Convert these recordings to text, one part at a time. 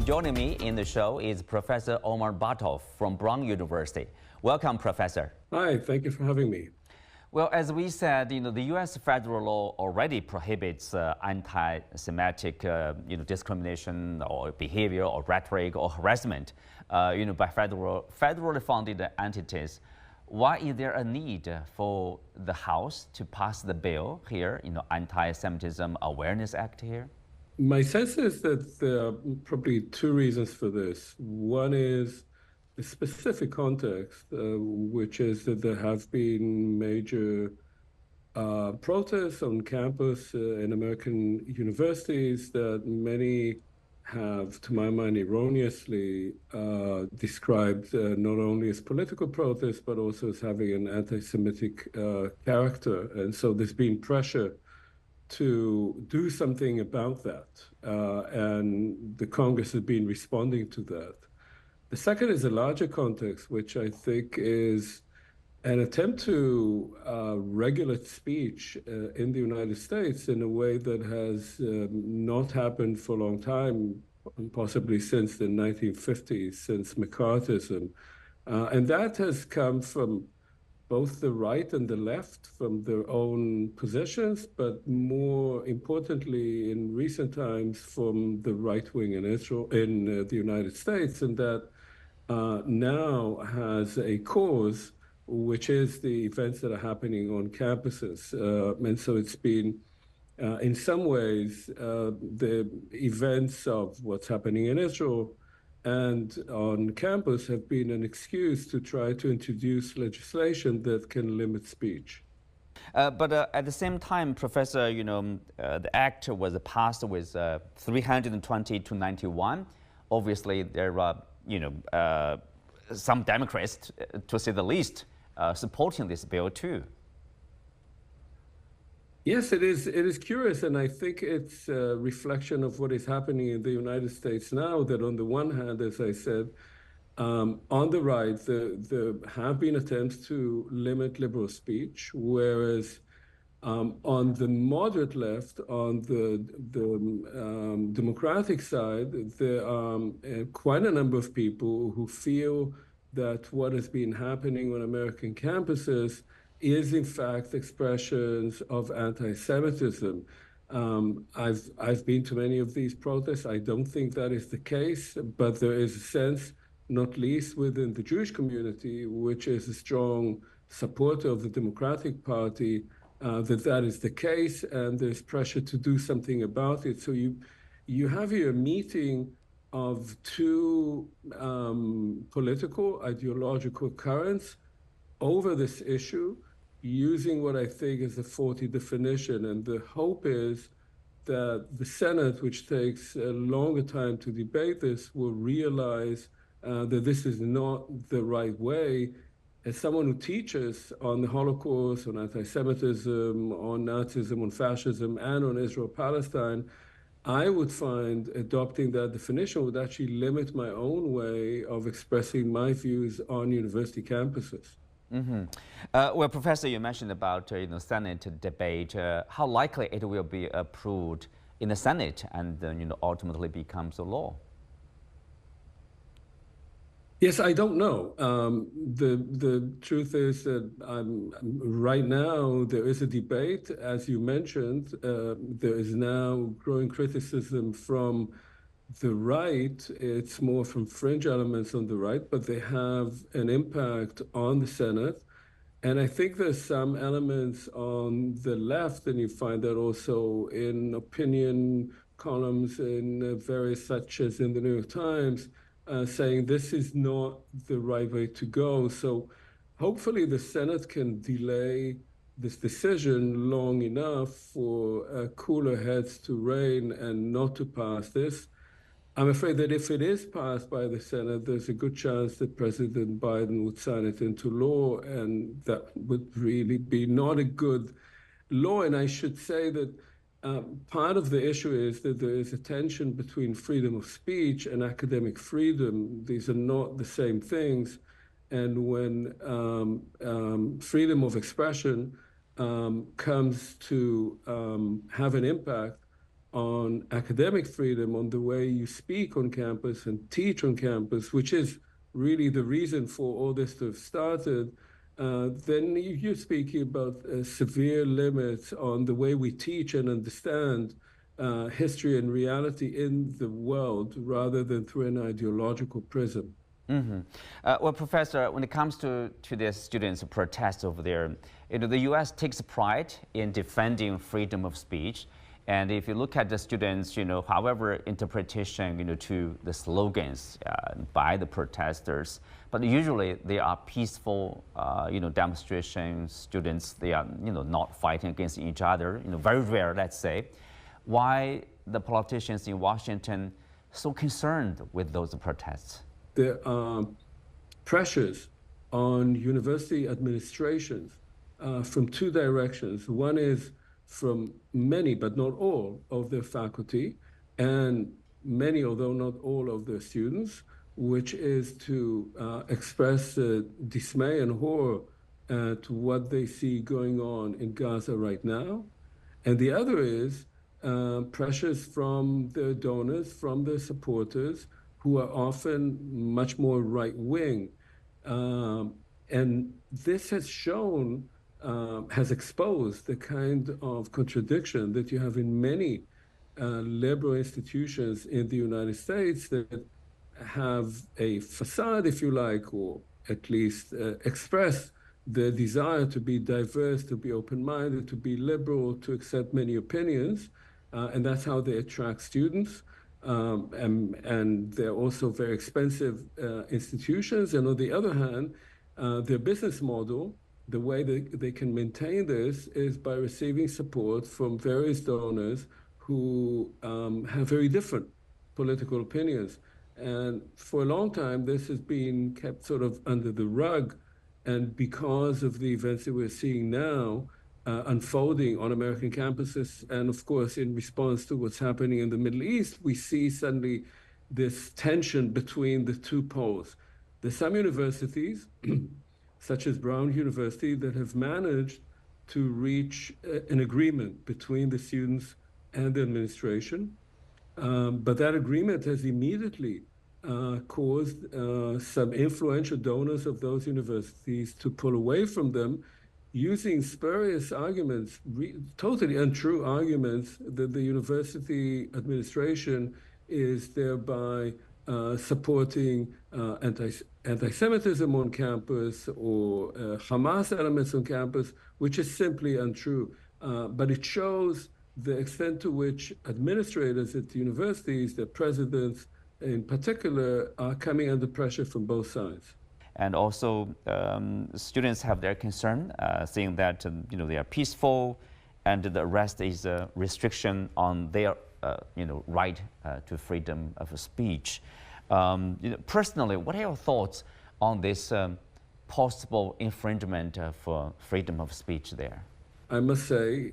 joining me in the show is Professor Omer Bartov from Brown University. Welcome, Professor. Hi, thank you for having me. Well, as we said, the U.S. federal law already prohibits anti-Semitic, discrimination or behavior or rhetoric or harassment, by federally funded entities. Why is there a need for the House to pass the bill here, Antisemitism Awareness Act here? My sense is that there are probably two reasons for this. One is the specific context, which is that there have been major protests on campus in American universities that many have, to my mind, erroneously described not only as political protests, but also as having an anti-Semitic character. And so there's been pressure to do something about that. And the Congress has been responding to that. The second is a larger context, which I think is an attempt to regulate speech in the United States in a way that has not happened for a long time, possibly since the 1950s, since McCarthyism. And that has come from both the right and the left, from their own positions, but more importantly, in recent times, from the right wing in Israel, in the United States, and that now has a cause, which is the events that are happening on campuses. And so it's been, in some ways, the events of what's happening in Israel and on campus have been an excuse to try to introduce legislation that can limit speech. But at the same time, Professor, the act was passed with 320 to 91. Obviously, there are, some Democrats, to say the least, supporting this bill too. Yes, it is curious, and I think it's a reflection of what is happening in the United States now, that on the one hand, as I said, on the right, there have been attempts to limit liberal speech, whereas on the moderate left, on the Democratic side, there are quite a number of people who feel that what has been happening on American campuses is in fact expressions of anti-Semitism. I've been to many of these protests. I don't think that is the case, but there is a sense, not least within the Jewish community, which is a strong supporter of the Democratic Party, that is the case, and there's pressure to do something about it. So you have here a meeting of two political, ideological currents over this issue, using what I think is a faulty definition. And the hope is that the Senate, which takes a longer time to debate this, will realize that this is not the right way. As someone who teaches on the Holocaust, on anti-Semitism, on Nazism, on fascism, and on Israel-Palestine, I would find adopting that definition would actually limit my own way of expressing my views on university campuses. Mm-hmm. Well, Professor, you mentioned about Senate debate. How likely it will be approved in the Senate and ultimately becomes a law? Yes, I don't know. The truth is that right now there is a debate, as you mentioned. There is now growing criticism from the right. It's more from fringe elements on the right, but they have an impact on the Senate. And I think there's some elements on the left, and you find that also in opinion columns in various, such as in the New York Times, saying this is not the right way to go. So hopefully the Senate can delay this decision long enough for cooler heads to reign and not to pass this. I'm afraid that if it is passed by the Senate, there's a good chance that President Biden would sign it into law, and that would really be not a good law. And I should say that part of the issue is that there is a tension between freedom of speech and academic freedom. These are not the same things. And when freedom of expression comes to have an impact on academic freedom, on the way you speak on campus and teach on campus, which is really the reason for all this to have started, then you're speaking about severe limits on the way we teach and understand history and reality in the world rather than through an ideological prism. Mm-hmm. Well, Professor, when it comes to the students' protests over there, the U.S. takes pride in defending freedom of speech. And if you look at the students, however interpretation, to the slogans by the protesters, but usually they are peaceful, demonstrations. Students, they are, not fighting against each other. Very rare, let's say. Why the politicians in Washington so concerned with those protests? There are pressures on university administrations from two directions. One is from many, but not all, of their faculty, and many, although not all, of their students, which is to express dismay and horror at what they see going on in Gaza right now. And the other is pressures from their donors, from their supporters, who are often much more right-wing. And this has shown, has exposed the kind of contradiction that you have in many liberal institutions in the United States that have a facade, if you like, or at least express the desire to be diverse, to be open-minded, to be liberal, to accept many opinions. And that's how they attract students. And they're also very expensive institutions. And on the other hand, their business model, the way they can maintain this is by receiving support from various donors who have very different political opinions. And for a long time, this has been kept sort of under the rug. And because of the events that we're seeing now, unfolding on American campuses, and of course, in response to what's happening in the Middle East, we see suddenly this tension between the two poles. There's some universities, such as Brown University, that have managed to reach an agreement between the students and the administration. But that agreement has immediately caused some influential donors of those universities to pull away from them, using spurious arguments, totally untrue arguments, that the university administration is thereby supporting anti-Semitism on campus or Hamas elements on campus, which is simply untrue. But it shows the extent to which administrators at the universities, their presidents in particular, are coming under pressure from both sides. And also, students have their concern, saying that they are peaceful, and the rest is a restriction on their right to freedom of speech. Personally, what are your thoughts on this possible infringement of freedom of speech there? I must say,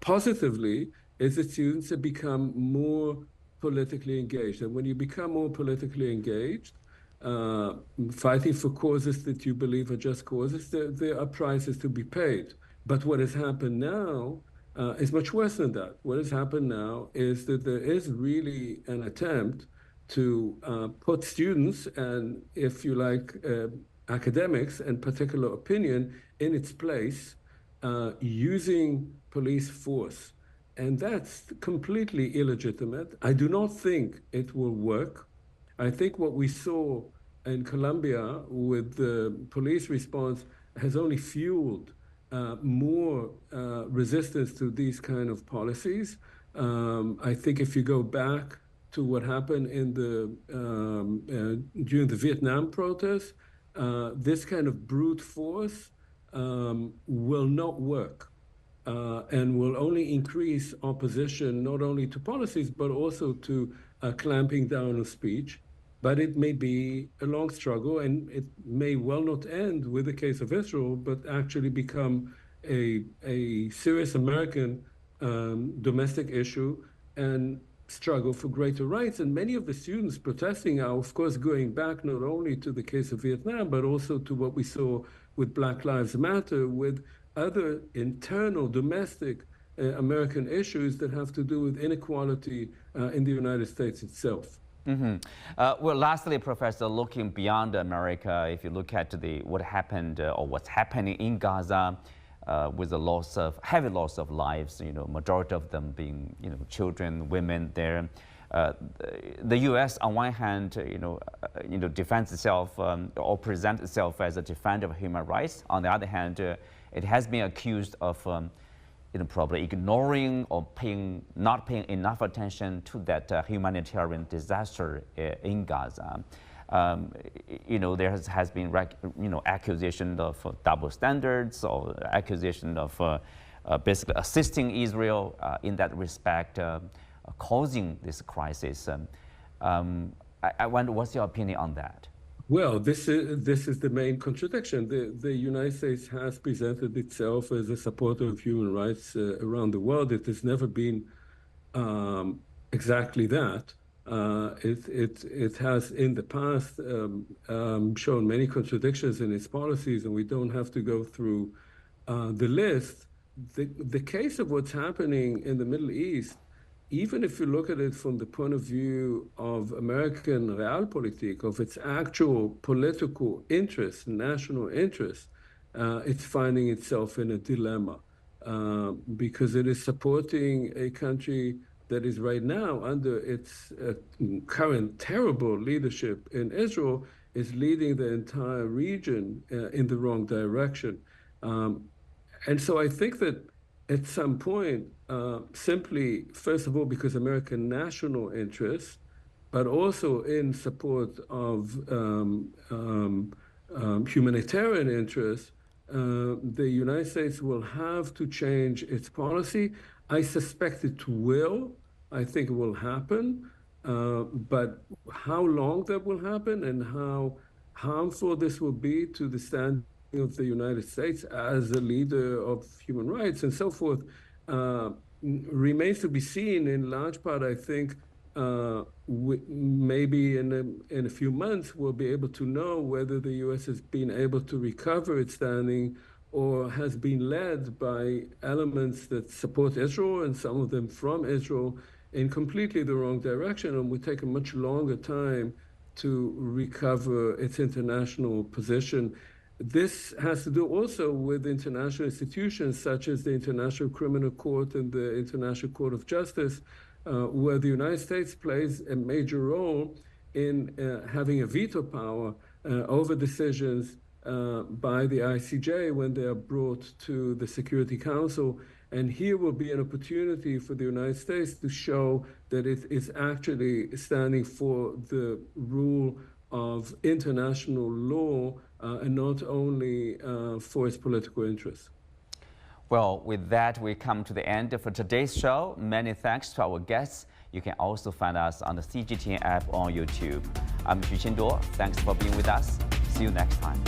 positively, is that students have become more politically engaged. And when you become more politically engaged, fighting for causes that you believe are just causes, there are prices to be paid. But what has happened now is much worse than that. What has happened now is that there is really an attempt to put students and, if you like, academics and particular opinion in its place, using police force. And that's completely illegitimate. I do not think it will work. I think what we saw in Colombia with the police response has only fueled more resistance to these kind of policies. I think if you go back to what happened in during the Vietnam protests, this kind of brute force will not work. And will only increase opposition, not only to policies, but also to clamping down on speech. But it may be a long struggle, and it may well not end with the case of Israel, but actually become a serious American domestic issue and struggle for greater rights. And many of the students protesting are, of course, going back not only to the case of Vietnam, but also to what we saw with Black Lives Matter, with other internal domestic American issues that have to do with inequality in the United States itself. Well, lastly, Professor, looking beyond America, if you look at what happened or what's happening in Gaza, with the heavy loss of lives, majority of them being, children, women there. The U.S. on one hand, defends itself or presents itself as a defender of human rights. On the other hand, it has been accused of, probably ignoring or not paying enough attention to that humanitarian disaster in Gaza. There has been, accusation of double standards or accusation of basically assisting Israel in that respect, causing this crisis. I wonder, what's your opinion on that? Well, this is the main contradiction. The United States has presented itself as a supporter of human rights around the world. It has never been exactly that. It has in the past shown many contradictions in its policies, and we don't have to go through the list. The case of what's happening in the Middle East, even if you look at it from the point of view of American realpolitik, of its actual political interest, national interest, it's finding itself in a dilemma because it is supporting a country that is right now under its current terrible leadership in Israel, is leading the entire region in the wrong direction. And so I think that at some point, simply, first of all, because American national interests, but also in support of humanitarian interests, the United States will have to change its policy. I suspect it will. I think it will happen. But how long that will happen and how harmful this will be to the standing of the United States as a leader of human rights and so forth remains to be seen. In large part, I think maybe in a few months we'll be able to know whether the U.S. has been able to recover its standing or has been led by elements that support Israel, and some of them from Israel, in completely the wrong direction, and will take a much longer time to recover its international position. This has to do also with international institutions such as the International Criminal Court and the International Court of Justice, where the United States plays a major role in having a veto power over decisions by the ICJ when they are brought to the Security Council. And here will be an opportunity for the United States to show that it is actually standing for the rule of international law and not only for its political interests. Well, with that, we come to the end for today's show. Many thanks to our guests. You can also find us on the CGTN app on YouTube. I'm Xu Qinduo. Thanks for being with us. See you next time.